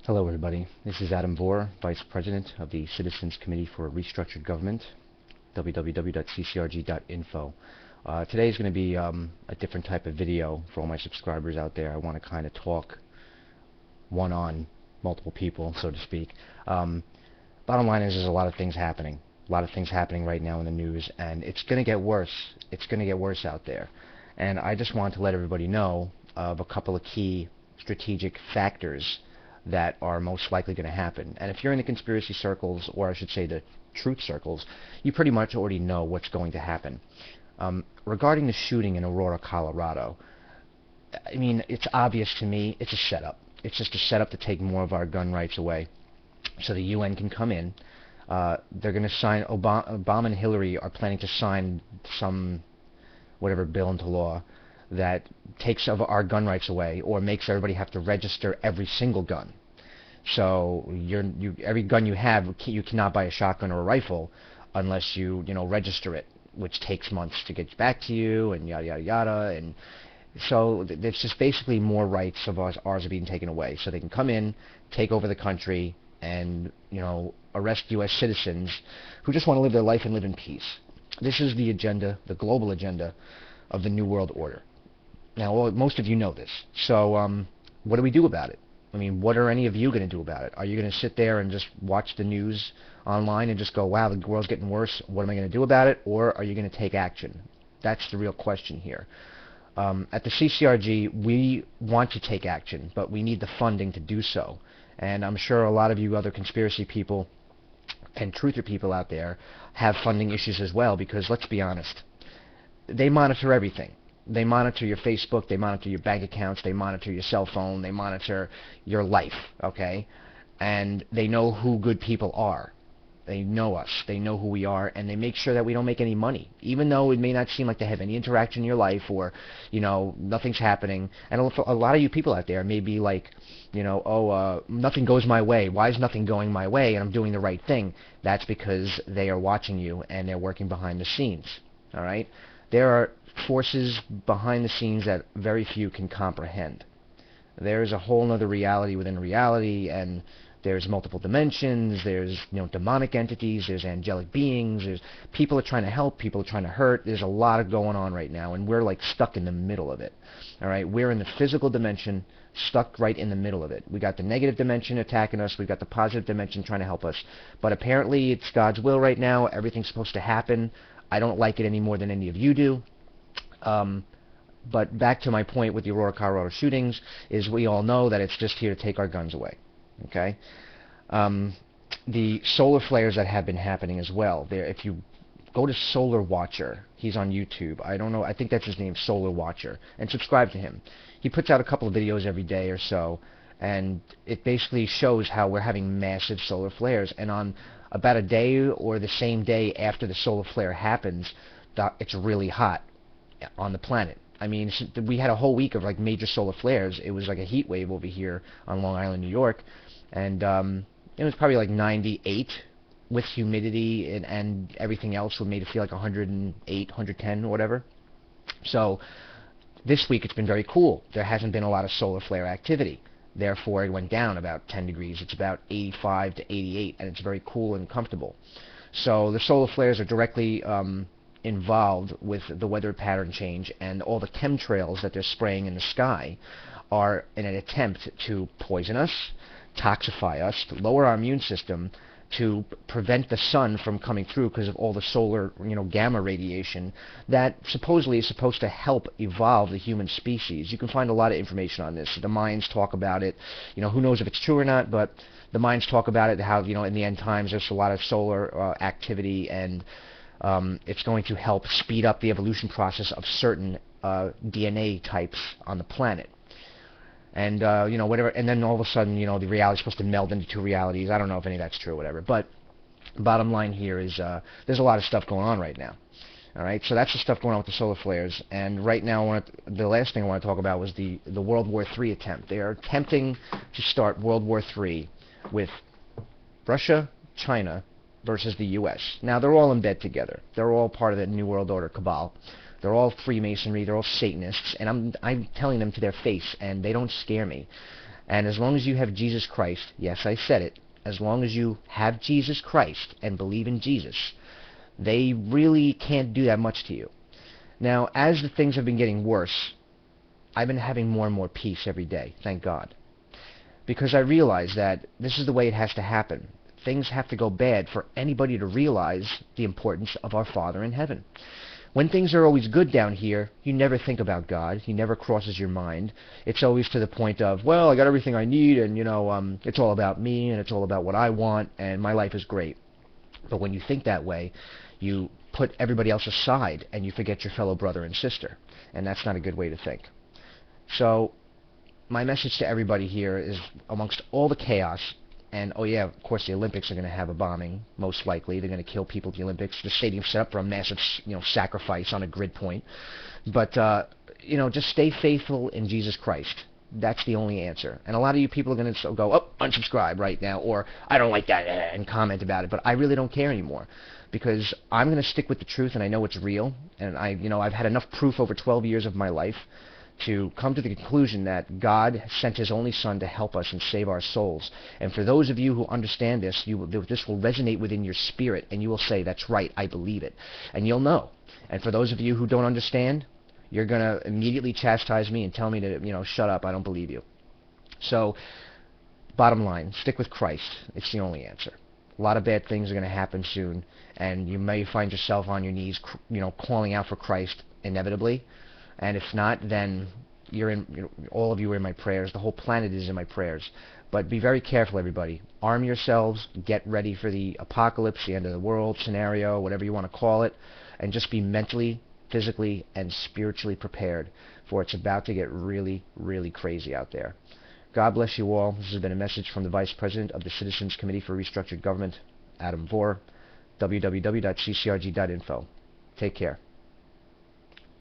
Hello everybody, this is Adam Bohr, Vice President of the Citizens Committee for Restructured Government, www.CCRG.INFO. Today is going to be a different type of video for all my subscribers out there. I want to kind of talk one-on multiple people, so to speak. Bottom line is there's a lot of things happening. A lot of things happening right now in the news, and it's going to get worse. It's going to get worse out there. And I just want to let everybody know of a couple of key strategic factors that are most likely going to happen. And if you're in the conspiracy circles, or I should say the truth circles, you pretty much already know what's going to happen. Regarding the shooting in Aurora, Colorado, I mean, it's obvious to me it's a setup. It's just a setup to take more of our gun rights away so the UN can come in. They're going to sign, Obama and Hillary are planning to sign some whatever bill into law that takes our gun rights away or makes everybody have to register every single gun. So every gun you have, you cannot buy a shotgun or a rifle unless you register it, which takes months to get back to you, and yada yada yada. And so it's just basically more rights of ours are being taken away, so they can come in, take over the country, and arrest U.S. citizens who just want to live their life and live in peace. This is the agenda, the global agenda of the New World Order. Now, most of you know this. So what do we do about it? I mean, what are any of you going to do about it? Are you going to sit there and just watch the news online and just go, wow, the world's getting worse, what am I going to do about it? Or are you going to take action? That's the real question here. At the CCRG, we want to take action, but we need the funding to do so. And I'm sure a lot of you other conspiracy people and truther people out there have funding issues as well, because let's be honest, they monitor everything. They monitor your Facebook, they monitor your bank accounts, they monitor your cell phone, they monitor your life, okay? And they know who good people are. They know us, they know who we are, and they make sure that we don't make any money. Even though it may not seem like they have any interaction in your life, or, nothing's happening. And a lot of you people out there may be like, nothing goes my way. Why is nothing going my way and I'm doing the right thing? That's because they are watching you and they're working behind the scenes, all right? There are forces behind the scenes that very few can comprehend. There's a whole other reality within reality, and there's multiple dimensions, there's demonic entities, there's angelic beings, there's people are trying to help, people are trying to hurt. There's a lot of going on right now, and we're like stuck in the middle of it. All right, we're in the physical dimension, stuck right in the middle of it. We got the negative dimension attacking us, we've got the positive dimension trying to help us. But apparently it's God's will right now. Everything's supposed to happen. I don't like it any more than any of you do. But back to my point with the Aurora, Colorado shootings, is we all know that it's just here to take our guns away. Okay? The solar flares that have been happening as well. If you go to Solar Watcher, he's on YouTube. I don't know, I think that's his name, Solar Watcher, and subscribe to him. He puts out a couple of videos every day or so, and it basically shows how we're having massive solar flares. And on about a day or the same day after the solar flare happens, it's really hot on the planet. I mean, we had a whole week of like major solar flares. It was like a heat wave over here on Long Island, New York, and it was probably like 98 with humidity and everything else, would made it feel like 108, 110 or whatever. So this week it's been very cool. There hasn't been a lot of solar flare activity. Therefore, it went down about 10 degrees. It's about 85 to 88, and it's very cool and comfortable. So the solar flares are directly involved with the weather pattern change, and all the chemtrails that they're spraying in the sky are in an attempt to poison us, toxify us, to lower our immune system, to prevent the sun from coming through because of all the solar, gamma radiation that supposedly is supposed to help evolve the human species. You can find a lot of information on this. The Mayans talk about it. Who knows if it's true or not, but the Mayans talk about it, how, in the end times there's a lot of solar activity, and it's going to help speed up the evolution process of certain DNA types on the planet. And, whatever, and then all of a sudden, the reality's supposed to meld into two realities. I don't know if any of that's true or whatever, but bottom line here is there's a lot of stuff going on right now. All right, so that's the stuff going on with the solar flares. And right now, the last thing I want to talk about was the World War III attempt. They are attempting to start World War III with Russia, China versus the U.S. Now, they're all in bed together. They're all part of the New World Order cabal. They're all Freemasonry. They're all Satanists. And I'm telling them to their face, and they don't scare me. And as long as you have Jesus Christ, yes, I said it, as long as you have Jesus Christ and believe in Jesus, they really can't do that much to you. Now, as the things have been getting worse, I've been having more and more peace every day, thank God. Because I realize that this is the way it has to happen. Things have to go bad for anybody to realize the importance of our Father in heaven. When things are always good down here, you never think about God. He never crosses your mind. It's always to the point of, well, I got everything I need, and it's all about me, and it's all about what I want, and my life is great. But when you think that way, you put everybody else aside, and you forget your fellow brother and sister, and that's not a good way to think. So my message to everybody here is, amongst all the chaos, and oh yeah, of course the Olympics are going to have a bombing, most likely. They're going to kill people at the Olympics. The stadium's set up for a massive, sacrifice on a grid point. But just stay faithful in Jesus Christ. That's the only answer. And a lot of you people are going to go, oh, unsubscribe right now, or I don't like that, and comment about it. But I really don't care anymore, because I'm going to stick with the truth, and I know it's real. And I've had enough proof over 12 years of my life to come to the conclusion that God sent His only Son to help us and save our souls. And for those of you who understand this, this will resonate within your spirit, and you will say, that's right, I believe it. And you'll know. And for those of you who don't understand, you're going to immediately chastise me and tell me to, shut up, I don't believe you. So, bottom line, stick with Christ. It's the only answer. A lot of bad things are going to happen soon, and you may find yourself on your knees, calling out for Christ inevitably. And if not, then all of you are in my prayers. The whole planet is in my prayers. But be very careful, everybody. Arm yourselves. Get ready for the apocalypse, the end of the world scenario, whatever you want to call it. And just be mentally, physically, and spiritually prepared, for it's about to get really, really crazy out there. God bless you all. This has been a message from the Vice President of the Citizens Committee for Restructured Government, Adam Vore, www.ccrg.info. Take care.